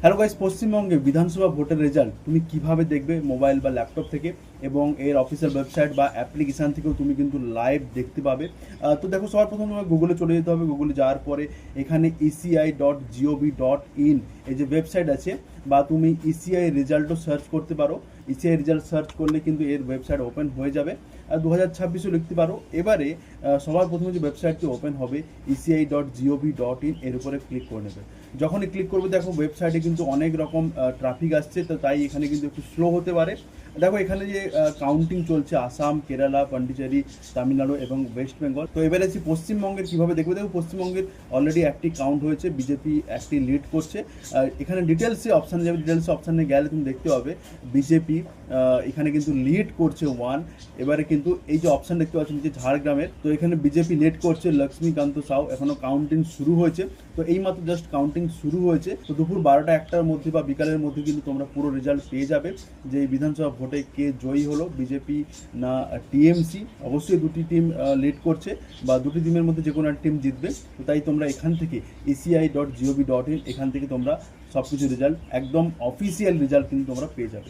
Hello guys, পশ্চিমবঙ্গে বিধানসভা ভোটের রেজাল্ট তুমি কিভাবে দেখবে মোবাইল বা ল্যাপটপ থেকে, এবং এর অফিসিয়াল ওয়েবসাইট বা অ্যাপ্লিকেশান থেকেও তুমি কিন্তু লাইভ দেখতে পাবে। তো দেখো, সবার প্রথম তোমার গুগলে চলে যেতে হবে। গুগলে যাওয়ার পরে এখানে eci.gov.in এই যে ওয়েবসাইট আছে, বা তুমি ইসিআই রেজাল্টও সার্চ করতে পারো। ইসিআই রেজাল্ট সার্চ করলে কিন্তু এর ওয়েবসাইট ওপেন হয়ে যাবে। 2026ও লিখতে পারো। এবারে সবার প্রথমে যে ওয়েবসাইটটি ওপেন হবে eci.gov.in, এর উপরে ক্লিক করে নেবে। যখনই ক্লিক করবে দেখো ওয়েবসাইটে কিন্তু অনেক রকম ট্রাফিক আসছে, তো তাই এখানে কিন্তু একটু স্লো হতে পারে। দেখো এখানে যে কাউন্টিং চলছে আসাম, কেরালা, পন্ডিচেরি, তামিলনাড়ু এবং ওয়েস্ট বেঙ্গল। তো এবারে আছি পশ্চিমবঙ্গের কীভাবে দেখবে। দেখো পশ্চিমবঙ্গের অলরেডি একটি কাউন্ট হয়েছে, বিজেপি একটি লিড করছে। এখানে ডিটেলসে অপশানে যাবে, ডিটেলসে অপশানে গেলে তুমি দেখতে পাবে বিজেপি এখানে কিন্তু লিড করছে 1। এবারে কিন্তু এই যে অপশান দেখতে পাচ্ছেন যে ঝাড়গ্রামের, তো এখানে বিজেপি লিড করছে লক্ষ্মীকান্ত সাউ। এখনও কাউন্টিং শুরু হয়েছে, তো এইমাত্র জাস্ট কাউন্টিং শুরু হয়েছে। তো দুপুর 12টা-1টার মধ্যে বা বিকালের মধ্যে কিন্তু তোমরা পুরো রেজাল্ট পেয়ে যাবে যে এই বিধানসভা ভোটে কে জয়ী হলো, বিজেপি না টিএমসি। অবশ্যই দুটি টিম লিড করছে, বা দুটি টিমের মধ্যে যে কোনো একটা টিম জিতবে। তো তাই তোমরা এখান থেকে eci.gov.in এখান থেকে তোমরা সব কিছু রেজাল্ট, একদম অফিসিয়াল রেজাল্ট কিন্তু তোমরা পেয়ে যাবে।